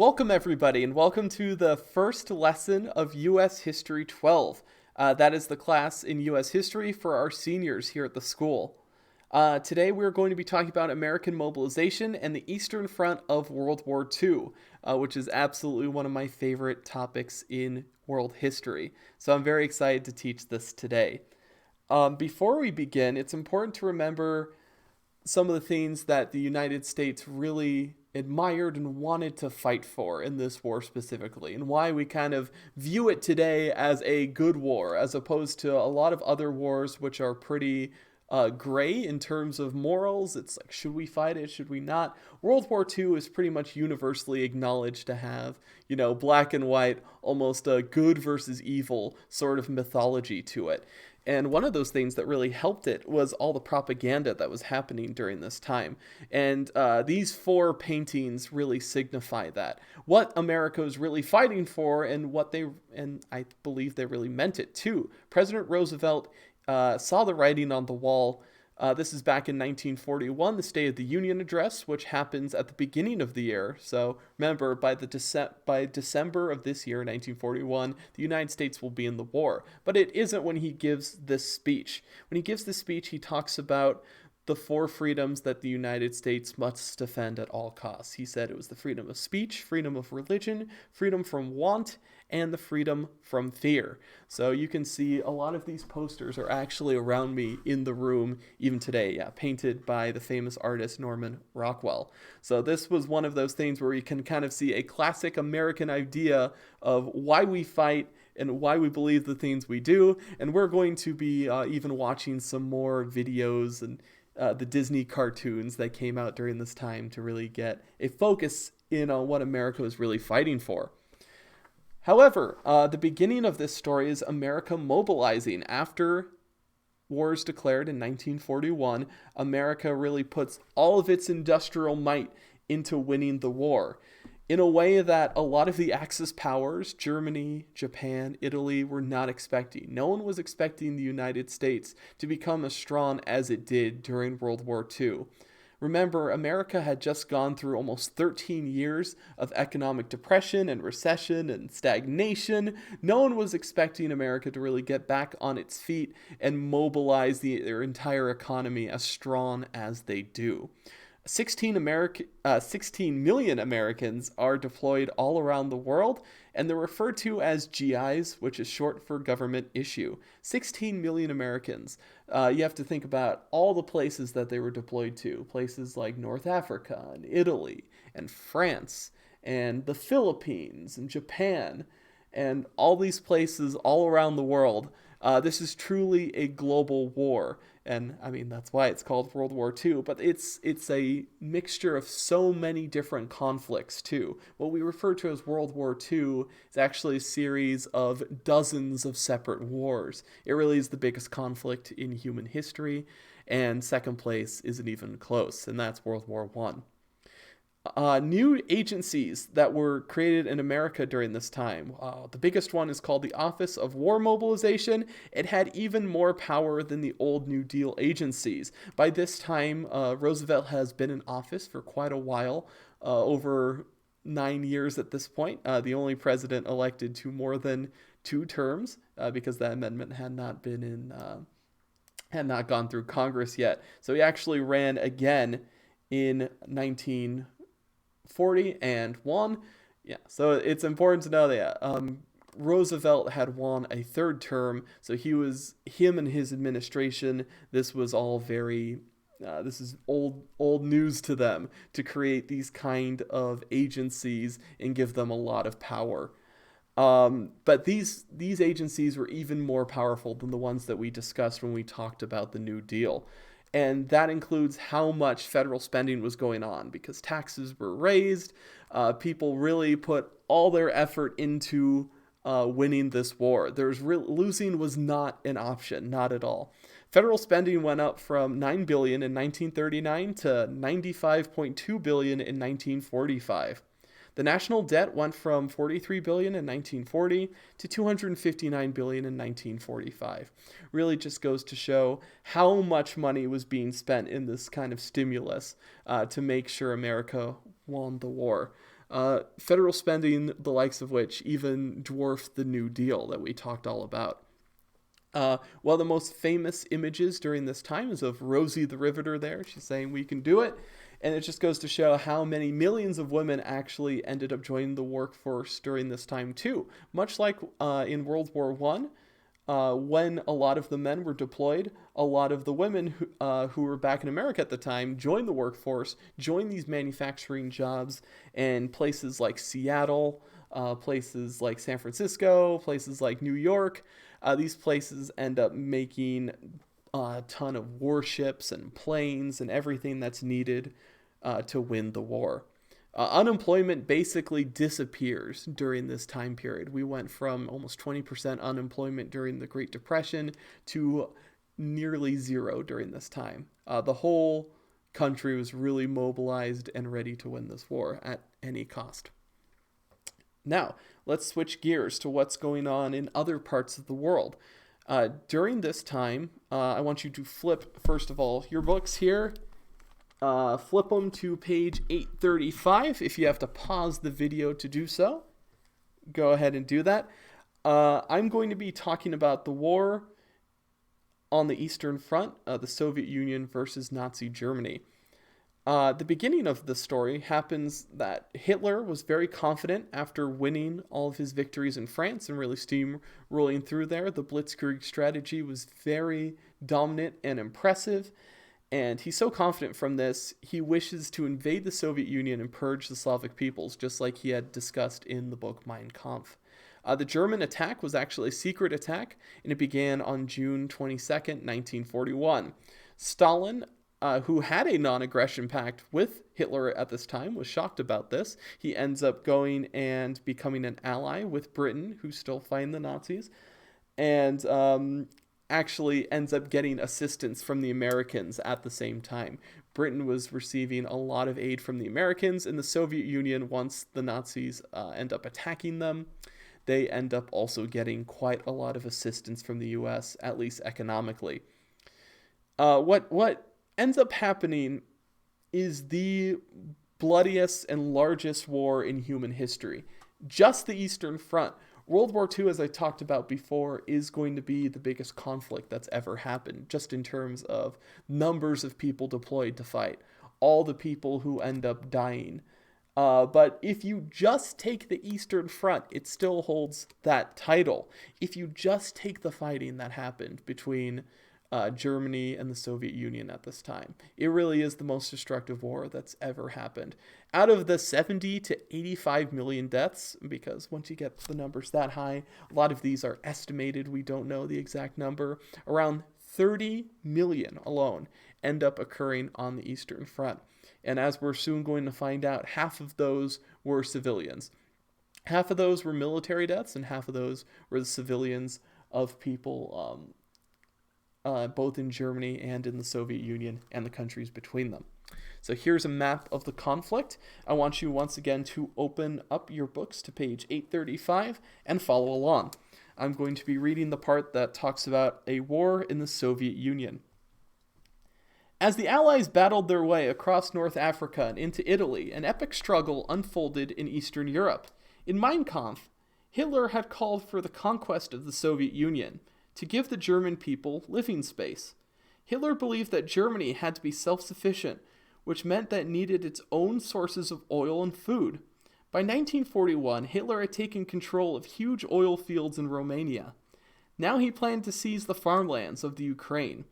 Welcome, everybody, and welcome to the first lesson of U.S. History 12. That is the class in U.S. History for our seniors here at the school. Today, we're going to be talking about American mobilization and the Eastern Front of World War II, which is absolutely one of my favorite topics in world history. So I'm very excited to teach this today. Before we begin, it's important to remember some of the things that the United States really admired and wanted to fight for in this war specifically, and why we kind of view it today as a good war, as opposed to a lot of other wars which are pretty gray in terms of morals. It's like, should we fight it? Should we not? World War II is pretty much universally acknowledged to have, black and white, almost a good versus evil sort of mythology to it. And one of those things that really helped it was all the propaganda that was happening during this time. And these four paintings really signify that. What America was really fighting for, and I believe they really meant it too. President Roosevelt saw the writing on the wall. This is back in 1941, the State of the Union address, which happens at the beginning of the year. So remember, by December of this year, 1941, the United States will be in the war. But it isn't when he gives this speech. When he gives this speech, he talks about the four freedoms that the United States must defend at all costs. He said it was the freedom of speech, freedom of religion, freedom from want, and the freedom from fear. So you can see a lot of these posters are actually around me in the room even today, painted by the famous artist Norman Rockwell. So this was one of those things where you can kind of see a classic American idea of why we fight and why we believe the things we do. And we're going to be even watching some more videos and the Disney cartoons that came out during this time to really get a focus in on what America was really fighting for. However, the beginning of this story is America mobilizing. After war is declared in 1941, America really puts all of its industrial might into winning the war in a way that a lot of the Axis powers, Germany, Japan, Italy, were not expecting. No one was expecting the United States to become as strong as it did during World War II. Remember, America had just gone through almost 13 years of economic depression and recession and stagnation. No one was expecting America to really get back on its feet and mobilize their entire economy as strong as they do. 16 million Americans are deployed all around the world, and they're referred to as GIs, which is short for government issue. 16 million Americans. You have to think about all the places that they were deployed to. Places like North Africa and Italy and France and the Philippines and Japan and all these places all around the world. This is truly a global war. And I mean, that's why it's called World War II, but it's a mixture of so many different conflicts too. What we refer to as World War II is actually a series of dozens of separate wars. It really is the biggest conflict in human history, and second place isn't even close, and that's World War I. New agencies that were created in America during this time. The biggest one is called the Office of War Mobilization. It had even more power than the old New Deal agencies. By this time, Roosevelt has been in office for quite a while, over 9 years at this point. The only president elected to more than 2 terms, because that amendment had not gone through Congress yet. So he actually ran again in 1940 and won. Yeah, so it's important to know that Roosevelt had won a 3rd term, so him and his administration, this was all very this is old news to them to create these kind of agencies and give them a lot of power. But these agencies were even more powerful than the ones that we discussed when we talked about the New Deal. And that includes how much federal spending was going on, because taxes were raised. People really put all their effort into winning this war. Losing was not an option, not at all. Federal spending went up from $9 billion in 1939 to $95.2 billion in 1945. The national debt went from $43 billion in 1940 to $259 billion in 1945. Really just goes to show how much money was being spent in this kind of stimulus to make sure America won the war. Federal spending, the likes of which even dwarfed the New Deal that we talked all about. One of the most famous images during this time is of Rosie the Riveter there. She's saying, "We can do it." And it just goes to show how many millions of women actually ended up joining the workforce during this time too. Much like in World War One, when a lot of the men were deployed, a lot of the women who were back in America at the time joined the workforce, joined these manufacturing jobs in places like Seattle, places like San Francisco, places like New York. These places end up making a ton of warships and planes and everything that's needed to win the war. Unemployment basically disappears during this time period. We went from almost 20% unemployment during the Great Depression to nearly zero during this time. The whole country was really mobilized and ready to win this war at any cost. Now, let's switch gears to what's going on in other parts of the world. During this time, I want you to flip, first of all, your books here. Flip them to page 835. If you have to pause the video to do so, go ahead and do that. I'm going to be talking about the war on the Eastern Front, the Soviet Union versus Nazi Germany. The beginning of the story happens that Hitler was very confident after winning all of his victories in France and really steamrolling through there. The Blitzkrieg strategy was very dominant and impressive. And he's so confident from this, he wishes to invade the Soviet Union and purge the Slavic peoples, just like he had discussed in the book Mein Kampf. The German attack was actually a secret attack, and it began on June 22nd, 1941. Stalin, who had a non-aggression pact with Hitler at this time, was shocked about this. He ends up going and becoming an ally with Britain, who's still fighting the Nazis, and actually ends up getting assistance from the Americans at the same time. Britain was receiving a lot of aid from the Americans, and the Soviet Union, once the Nazis end up attacking them, they end up also getting quite a lot of assistance from the US, at least economically. What ends up happening is the bloodiest and largest war in human history. Just the Eastern Front. World War II, as I talked about before, is going to be the biggest conflict that's ever happened, just in terms of numbers of people deployed to fight, all the people who end up dying. But if you just take the Eastern Front, it still holds that title. If you just take the fighting that happened between Germany and the Soviet Union at this time, it really is the most destructive war that's ever happened. Out of the 70 to 85 million deaths, because once you get the numbers that high, a lot of these are estimated, we don't know the exact number, around 30 million alone end up occurring on the Eastern Front. And as we're soon going to find out, half of those were civilians. Half of those were military deaths, and half of those were the civilians of people both in Germany and in the Soviet Union and the countries between them. So here's a map of the conflict. I want you once again to open up your books to page 835 and follow along. I'm going to be reading the part that talks about a war in the Soviet Union. As the Allies battled their way across North Africa and into Italy, an epic struggle unfolded in Eastern Europe. In Mein Kampf, Hitler had called for the conquest of the Soviet Union to give the German people living space. Hitler believed that Germany had to be self-sufficient, which meant that it needed its own sources of oil and food. By 1941, Hitler had taken control of huge oil fields in Romania. Now he planned to seize the farmlands of the Ukraine.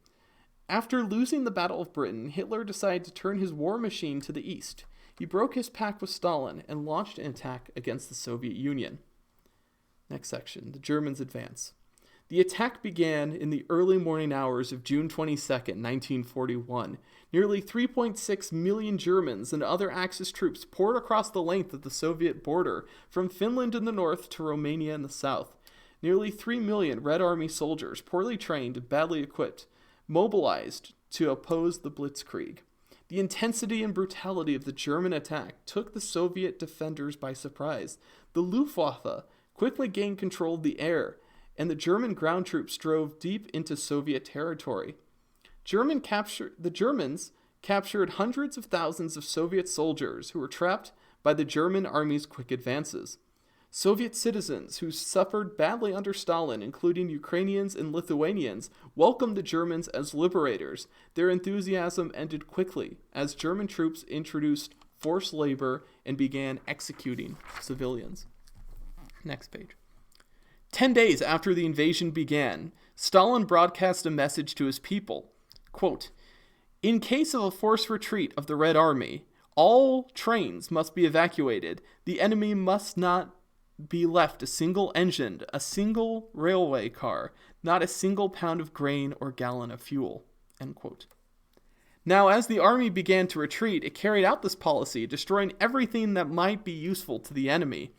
After losing the Battle of Britain, Hitler decided to turn his war machine to the east. He broke his pact with Stalin and launched an attack against the Soviet Union. Next section, the Germans advance. The attack began in the early morning hours of June 22, 1941. Nearly 3.6 million Germans and other Axis troops poured across the length of the Soviet border, from Finland in the north to Romania in the south. Nearly 3 million Red Army soldiers, poorly trained and badly equipped, mobilized to oppose the Blitzkrieg. The intensity and brutality of the German attack took the Soviet defenders by surprise. The Luftwaffe quickly gained control of the air, and the German ground troops drove deep into Soviet territory. The Germans captured hundreds of thousands of Soviet soldiers who were trapped by the German army's quick advances. Soviet citizens who suffered badly under Stalin, including Ukrainians and Lithuanians, welcomed the Germans as liberators. Their enthusiasm ended quickly as German troops introduced forced labor and began executing civilians. Next page. 10 days after the invasion began, Stalin broadcast a message to his people. Quote, "In case of a forced retreat of the Red Army, all trains must be evacuated. The enemy must not be left a single engine, a single railway car, not a single pound of grain or gallon of fuel." End quote. Now, as the army began to retreat, it carried out this policy, destroying everything that might be useful to the enemy.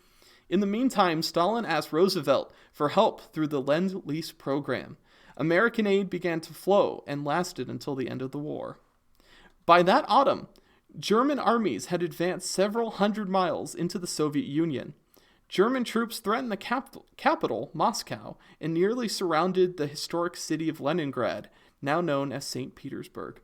In the meantime, Stalin asked Roosevelt for help through the Lend-Lease program. American aid began to flow and lasted until the end of the war. By that autumn, German armies had advanced several hundred miles into the Soviet Union. German troops threatened the capital, Moscow, and nearly surrounded the historic city of Leningrad, now known as St. Petersburg.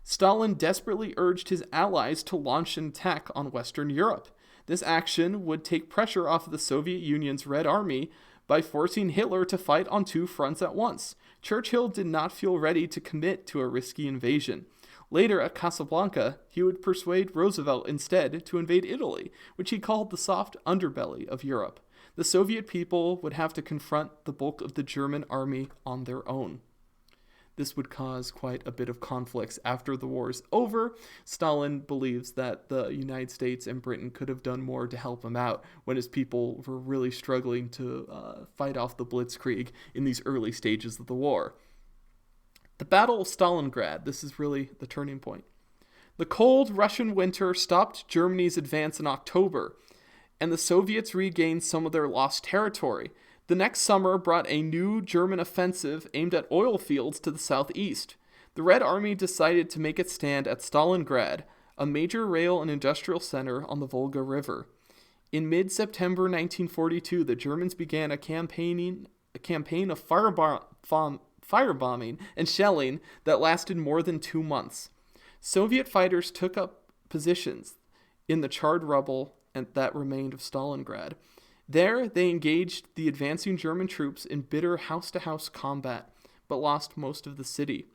Stalin desperately urged his allies to launch an attack on Western Europe. This action would take pressure off of the Soviet Union's Red Army by forcing Hitler to fight on two fronts at once. Churchill did not feel ready to commit to a risky invasion. Later, at Casablanca, he would persuade Roosevelt instead to invade Italy, which he called the soft underbelly of Europe. The Soviet people would have to confront the bulk of the German army on their own. This would cause quite a bit of conflicts after the war is over. Stalin believes that the United States and Britain could have done more to help him out when his people were really struggling to fight off the Blitzkrieg in these early stages of the war. The Battle of Stalingrad, this is really the turning point. The cold Russian winter stopped Germany's advance in October, and the Soviets regained some of their lost territory. The next summer brought a new German offensive aimed at oil fields to the southeast. The Red Army decided to make its stand at Stalingrad, a major rail and industrial center on the Volga River. In mid-September 1942, the Germans began a campaign of firebombing and shelling that lasted more than 2 months. Soviet fighters took up positions in the charred rubble that remained of Stalingrad. There, they engaged the advancing German troops in bitter house-to-house combat, but lost most of the city.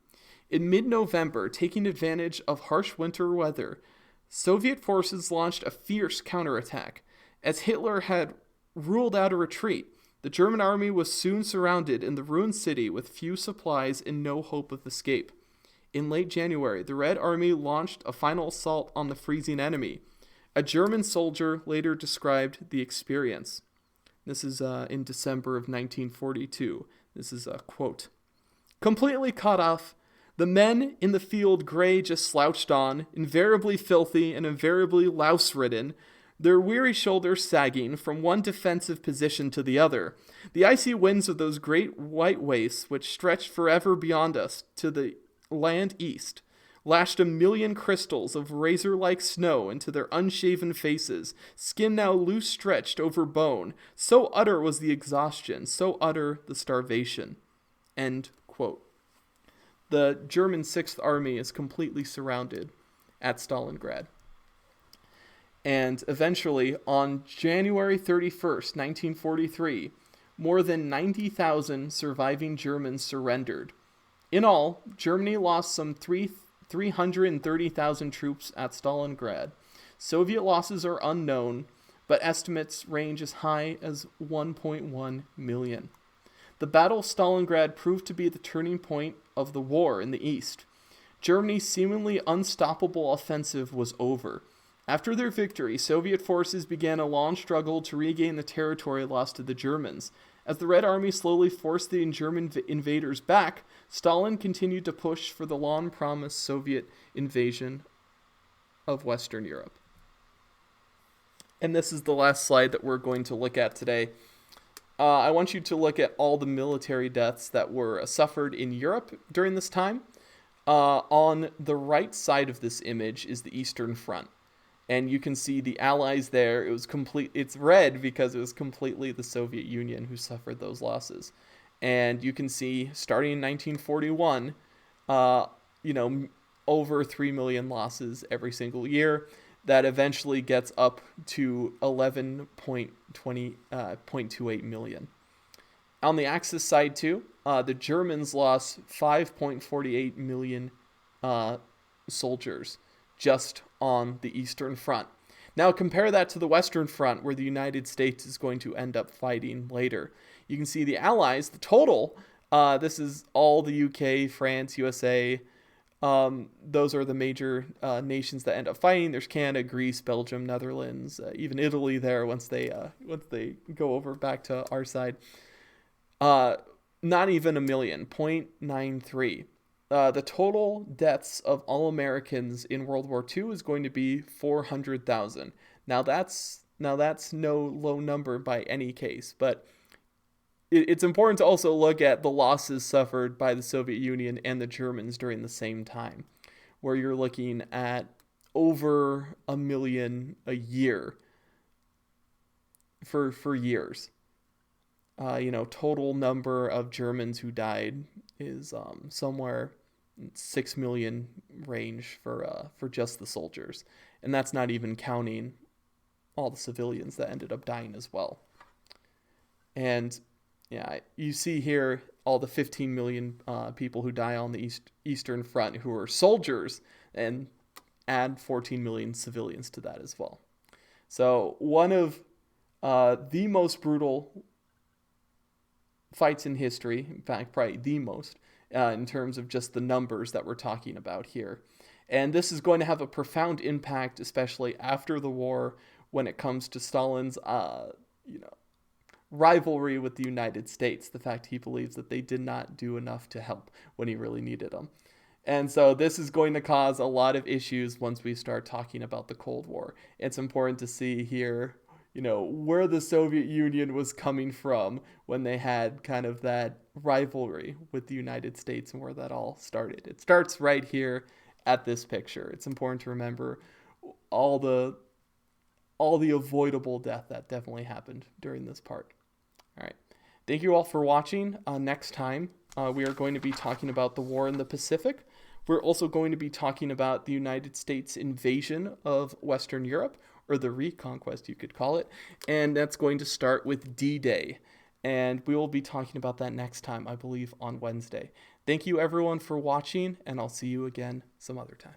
In mid-November, taking advantage of harsh winter weather, Soviet forces launched a fierce counterattack. As Hitler had ruled out a retreat, the German army was soon surrounded in the ruined city with few supplies and no hope of escape. In late January, the Red Army launched a final assault on the freezing enemy. A German soldier later described the experience. This is in December of 1942. This is a quote. "Completely cut off, the men in the field gray just slouched on, invariably filthy and invariably louse-ridden, their weary shoulders sagging from one defensive position to the other. The icy winds of those great white wastes which stretched forever beyond us to the land east, lashed a million crystals of razor-like snow into their unshaven faces, skin now loose stretched over bone. So utter was the exhaustion, so utter the starvation." End quote. The German 6th Army is completely surrounded at Stalingrad. And eventually, on January 31st, 1943, more than 90,000 surviving Germans surrendered. In all, Germany lost some 330,000 troops at Stalingrad. Soviet losses are unknown, but estimates range as high as 1.1 million. The Battle of Stalingrad proved to be the turning point of the war in the East. Germany's seemingly unstoppable offensive was over. After their victory, Soviet forces began a long struggle to regain the territory lost to the Germans. As the Red Army slowly forced the German invaders back, Stalin continued to push for the long-promised Soviet invasion of Western Europe. And this is the last slide that we're going to look at today. I want you to look at all the military deaths that were suffered in Europe during this time. On the right side of this image is the Eastern Front. And you can see the Allies there. It's red because it was completely the Soviet Union who suffered those losses. And you can see, starting in 1941, over 3 million losses every single year. That eventually gets up to 11.28 million. On the Axis side too, the Germans lost 5.48 million soldiers just on the Eastern Front. Now compare that to the Western Front, where the United States is going to end up fighting later. You can see the Allies, the total, this is all the UK, France, USA. Those are the major nations that end up fighting. There's Canada, Greece, Belgium, Netherlands, even Italy there once they go over back to our side. Not even a million, 0.93. The total deaths of all Americans in World War II is going to be 400,000. Now that's no low number by any case, but it's important to also look at the losses suffered by the Soviet Union and the Germans during the same time, where you're looking at over 1 million a year for years. Total number of Germans who died is somewhere 6 million range for just the soldiers, and that's not even counting all the civilians that ended up dying as well. And yeah, you see here all the 15 million people who die on the Eastern Front who are soldiers, and add 14 million civilians to that as well. So one of the most brutal fights in history, in fact, probably the most, in terms of just the numbers that we're talking about here. And this is going to have a profound impact, especially after the war, when it comes to Stalin's, rivalry with the United States. The fact he believes that they did not do enough to help when he really needed them. And so this is going to cause a lot of issues once we start talking about the Cold War. It's important to see here, where the Soviet Union was coming from when they had kind of that rivalry with the United States and where that all started. It starts right here at this picture. It's important to remember all the avoidable death that definitely happened during this part. All right. Thank you all for watching. Next time, we are going to be talking about the war in the Pacific. We're also going to be talking about the United States invasion of Western Europe, or the reconquest, you could call it. And that's going to start with D-Day. And we will be talking about that next time, I believe, on Wednesday. Thank you, everyone, for watching, and I'll see you again some other time.